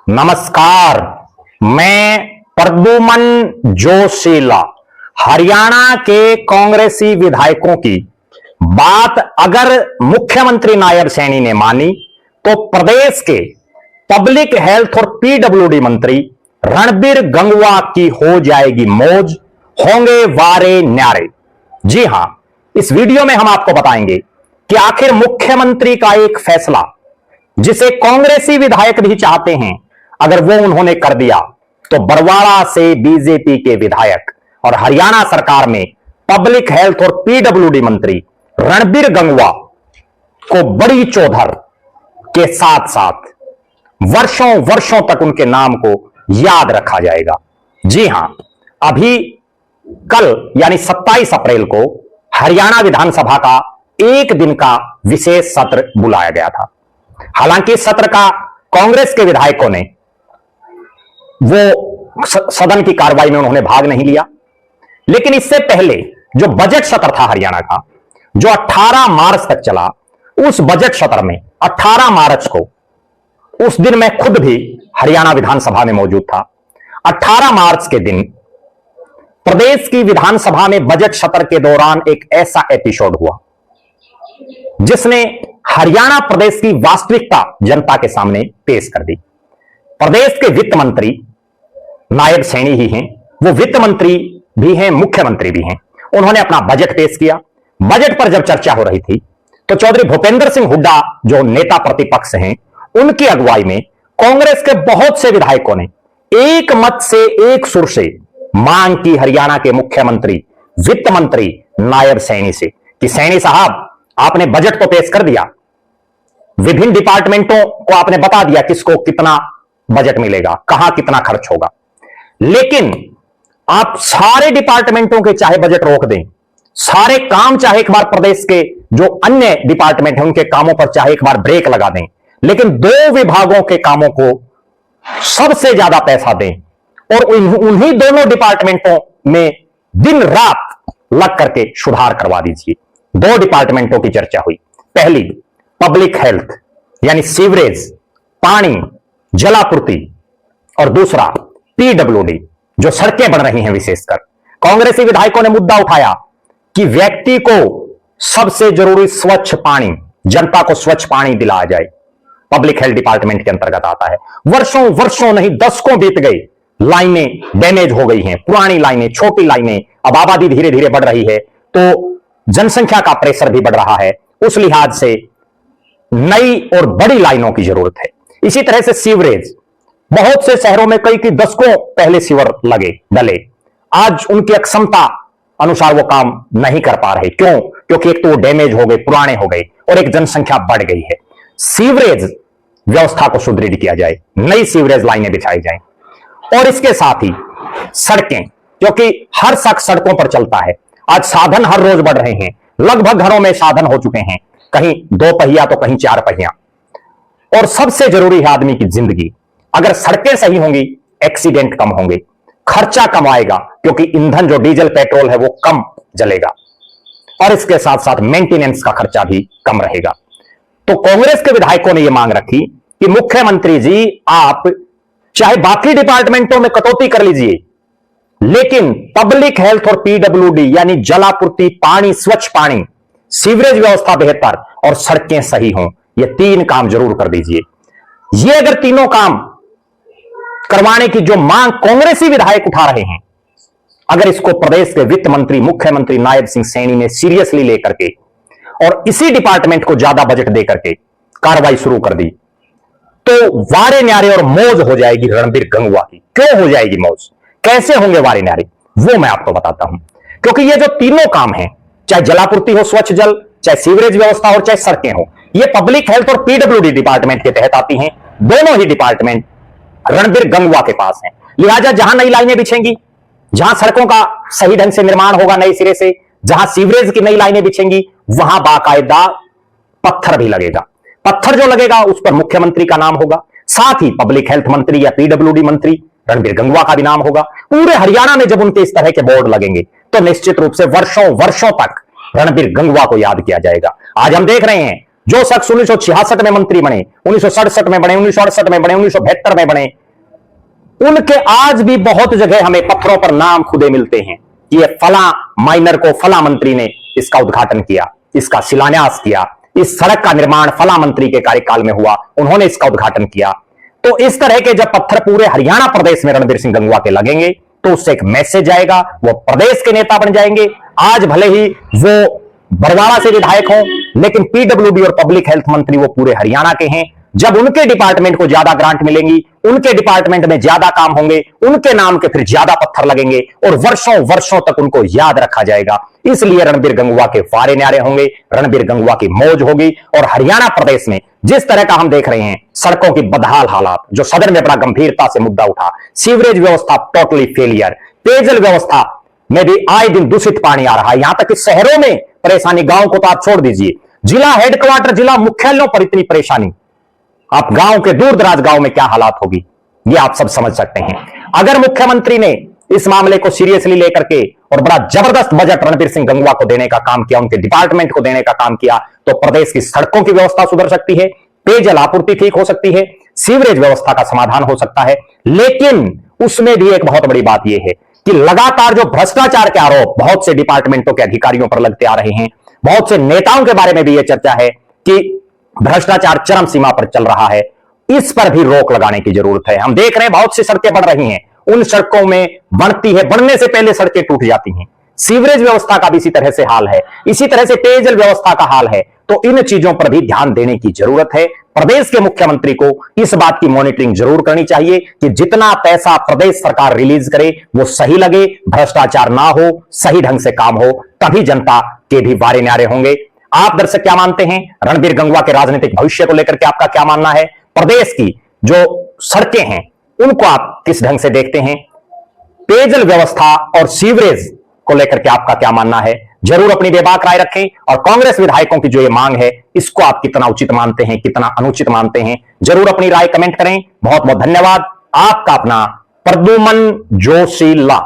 नमस्कार, मैं प्रद्युमन जोशीला। हरियाणा के कांग्रेसी विधायकों की बात अगर मुख्यमंत्री नायब सैनी ने मानी तो प्रदेश के पब्लिक हेल्थ और पीडब्ल्यूडी मंत्री रणबीर गंगवा की हो जाएगी मौज, होंगे वारे न्यारे। जी हां, इस वीडियो में हम आपको बताएंगे कि आखिर मुख्यमंत्री का एक फैसला जिसे कांग्रेसी विधायक भी चाहते हैं, अगर वो उन्होंने कर दिया तो बरवाड़ा से बीजेपी के विधायक और हरियाणा सरकार में पब्लिक हेल्थ और पीडब्ल्यूडी मंत्री रणबीर गंगवा को बड़ी चौधर के साथ साथ वर्षों वर्षों तक उनके नाम को याद रखा जाएगा। जी हां, अभी कल यानी 27 अप्रैल को हरियाणा विधानसभा का एक दिन का विशेष सत्र बुलाया गया था। हालांकि इस सत्र का कांग्रेस के विधायकों ने वो सदन की कार्रवाई में उन्होंने भाग नहीं लिया, लेकिन इससे पहले जो बजट सत्र था हरियाणा का, जो 18 मार्च तक चला, उस बजट सत्र में 18 मार्च को, उस दिन मैं खुद भी हरियाणा विधानसभा में मौजूद था। 18 मार्च के दिन प्रदेश की विधानसभा में बजट सत्र के दौरान एक ऐसा एपिसोड हुआ जिसने हरियाणा प्रदेश की वास्तविकता जनता के सामने पेश कर दी। प्रदेश के वित्त मंत्री नायब सैनी ही हैं, वो वित्त मंत्री भी हैं, मुख्यमंत्री भी हैं। उन्होंने अपना बजट पेश किया। बजट पर जब चर्चा हो रही थी तो चौधरी भूपेंद्र सिंह हुड्डा जो नेता प्रतिपक्ष हैं, उनकी अगुवाई में कांग्रेस के बहुत से विधायकों ने एक मत से, एक सुर से मांग की हरियाणा के मुख्यमंत्री वित्त मंत्री नायब सैनी से कि सैनी साहब, आपने बजट तो पेश कर दिया, विभिन्न डिपार्टमेंटों को आपने बता दिया किसको कितना बजट मिलेगा, कहां कितना खर्च होगा, लेकिन आप सारे डिपार्टमेंटों के चाहे बजट रोक दें, सारे काम चाहे एक बार प्रदेश के जो अन्य डिपार्टमेंट हैं उनके कामों पर चाहे एक बार ब्रेक लगा दें, लेकिन दो विभागों के कामों को सबसे ज्यादा पैसा दें और उन्हीं दोनों डिपार्टमेंटों में दिन रात लग करके सुधार करवा दीजिए। दो डिपार्टमेंटों की चर्चा हुई। पहली पब्लिक हेल्थ यानी सीवरेज, पानी, जलापूर्ति, और दूसरा पीडब्ल्यूडी जो सड़कें बन रही हैं। विशेषकर कांग्रेसी विधायकों ने मुद्दा उठाया कि व्यक्ति को सबसे जरूरी स्वच्छ पानी, जनता को स्वच्छ पानी दिलाया जाए, पब्लिक हेल्थ डिपार्टमेंट के अंतर्गत आता है। वर्षों वर्षों नहीं, दशकों बीत गए, लाइनें डैमेज हो गई हैं, पुरानी लाइनें, छोटी लाइनें, अब आबादी धीरे धीरे बढ़ रही है तो जनसंख्या का प्रेशर भी बढ़ रहा है, उस लिहाज से नई और बड़ी लाइनों की जरूरत है। इसी तरह से सीवरेज, बहुत से शहरों में कई की दशकों पहले सीवर लगे डले, आज उनकी अक्षमता अनुसार वो काम नहीं कर पा रहे। क्यों? क्योंकि एक तो वो डैमेज हो गए, पुराने हो गए, और एक जनसंख्या बढ़ गई है। सीवरेज व्यवस्था को सुदृढ़ किया जाए, नई सीवरेज लाइनें बिछाई जाएं, और इसके साथ ही सड़कें, क्योंकि हर शख्स सड़कों पर चलता है। आज साधन हर रोज बढ़ रहे हैं, लगभग घरों में साधन हो चुके हैं, कहीं 2 पहिया तो कहीं 4 पहिया, और सबसे जरूरी है आदमी की जिंदगी। अगर सड़कें सही होंगी, एक्सीडेंट कम होंगे, खर्चा कम आएगा क्योंकि ईंधन जो डीजल पेट्रोल है वो कम जलेगा, और इसके साथ साथ मेंटेनेंस का खर्चा भी कम रहेगा। तो कांग्रेस के विधायकों ने यह मांग रखी कि मुख्यमंत्री जी, आप चाहे बाकी डिपार्टमेंटों में कटौती कर लीजिए, लेकिन पब्लिक हेल्थ और पीडब्ल्यूडी यानी जलापूर्ति, पानी, स्वच्छ पानी, सीवरेज व्यवस्था बेहतर और सड़कें सही हों, ये 3 काम जरूर कर दीजिए। ये अगर तीनों काम करवाने की जो मांग कांग्रेसी विधायक उठा रहे हैं, अगर इसको प्रदेश के वित्त मंत्री मुख्यमंत्री नायब सिंह सैनी ने सीरियसली लेकर के और इसी डिपार्टमेंट को ज्यादा बजट देकर के कार्रवाई शुरू कर दी, तो वारे न्यारे और मौज हो जाएगी रणबीर गंगवा की। क्यों हो जाएगी मौज, कैसे होंगे वारे न्यारे, वो मैं आपको बताता हूं। क्योंकि ये जो तीनों काम हैं, चाहे जलापूर्ति हो, स्वच्छ जल, चाहे सीवरेज व्यवस्था और चाहे सड़कें हो, ये पब्लिक हेल्थ और पीडब्ल्यूडी डिपार्टमेंट के तहत आती हैं। दोनों ही डिपार्टमेंट रणबीर गंगवा के पास हैं। लिहाजा जहां नई लाइनें बिछेंगी, जहां सड़कों का सही ढंग से निर्माण होगा नए सिरे से, जहां सीवरेज की नई लाइनें बिछेंगी, वहां बाकायदा पत्थर भी लगेगा। पत्थर जो लगेगा उस पर मुख्यमंत्री का नाम होगा, साथ ही पब्लिक हेल्थ मंत्री या पीडब्ल्यूडी मंत्री रणबीर गंगवा का भी नाम होगा। पूरे हरियाणा में जब उनके इस तरह के बोर्ड लगेंगे तो निश्चित रूप से वर्षों वर्षों तक रणबीर गंगवा को याद किया जाएगा। आज हम देख रहे हैं जो शख्स 1966 में मंत्री बने, 1967 में बने, 1968 में बने, 1972 में बने, उनके आज भी बहुत जगह हमें पत्थरों पर नाम खुदे मिलते हैं। ये फला माइनर को फला मंत्री ने इसका उद्घाटन किया, इसका शिलान्यास किया, इस सड़क का निर्माण फला मंत्री के कार्यकाल में हुआ, उन्होंने इसका उद्घाटन किया। तो इस तरह के जब पत्थर पूरे हरियाणा प्रदेश में रणबीर सिंह गंगवा के लगेंगे तो उससे एक मैसेज आएगा, वो प्रदेश के नेता बन जाएंगे। आज भले ही वो बरवाड़ा से विधायक हों, लेकिन पीडब्ल्यूडी और पब्लिक हेल्थ मंत्री वो पूरे हरियाणा के हैं। जब उनके डिपार्टमेंट को ज्यादा ग्रांट मिलेंगी, उनके डिपार्टमेंट में ज्यादा काम होंगे, उनके नाम के फिर ज्यादा पत्थर लगेंगे और वर्षों वर्षों तक उनको याद रखा जाएगा। इसलिए रणबीर गंगवा के वारे न्यारे होंगे, रणबीर गंगवा की मौज होगी। और हरियाणा प्रदेश में जिस तरह का हम देख रहे हैं, सड़कों की बदहाल हालात, जो सदन में बड़ा गंभीरता से मुद्दा उठा, सीवरेज व्यवस्था टोटली फेलियर, पेयजल व्यवस्था में भी आए दिन दूषित पानी आ रहा है, यहां तक कि शहरों में परेशानी, गांव को तो आप छोड़ दीजिए, जिला हेडक्वार्टर, जिला मुख्यालयों पर इतनी परेशानी, आप गांव के दूर दराज गांव में क्या हालात होगी, ये आप सब समझ सकते हैं। अगर मुख्यमंत्री ने इस मामले को सीरियसली लेकर के और बड़ा जबरदस्त बजट रणबीर सिंह गंगवा को देने का काम किया, उनके डिपार्टमेंट को देने का काम किया, तो प्रदेश की सड़कों की व्यवस्था सुधर सकती है, पेयजल आपूर्ति ठीक हो सकती है, सीवरेज व्यवस्था का समाधान हो सकता है। लेकिन उसमें भी एक बहुत बड़ी बात यह है कि लगातार जो भ्रष्टाचार के आरोप बहुत से डिपार्टमेंटों के अधिकारियों पर लगते आ रहे हैं, बहुत से नेताओं के बारे में भी यह चर्चा है कि भ्रष्टाचार चरम सीमा पर चल रहा है, इस पर भी रोक लगाने की जरूरत है। हम देख रहे हैं बहुत सी सड़कें बन रही हैं, उन सड़कों में बनती है, बनने से पहले सड़कें टूट जाती हैं। सीवरेज व्यवस्था का भी इसी तरह से हाल है, इसी तरह से पेयजल व्यवस्था का हाल है। तो इन चीजों पर भी ध्यान देने की जरूरत है। प्रदेश के मुख्यमंत्री को इस बात की मॉनिटरिंग जरूर करनी चाहिए कि जितना पैसा प्रदेश सरकार रिलीज करे वो सही लगे, भ्रष्टाचार ना हो, सही ढंग से काम हो, तभी जनता के भी वारे न्यारे होंगे। आप दर्शक क्या मानते हैं? रणबीर गंगवा के राजनीतिक भविष्य को लेकर के आपका क्या मानना है? प्रदेश की जो सड़कें हैं उनको आप किस ढंग से देखते हैं? पेयजल व्यवस्था और सीवरेज को लेकर के आपका क्या मानना है? जरूर अपनी बेबाक राय रखें। और कांग्रेस विधायकों की जो ये मांग है, इसको आप कितना उचित मानते हैं, कितना अनुचित मानते हैं? जरूर अपनी राय कमेंट करें। बहुत बहुत धन्यवाद। आपका अपना प्रद्युमन जोशीला।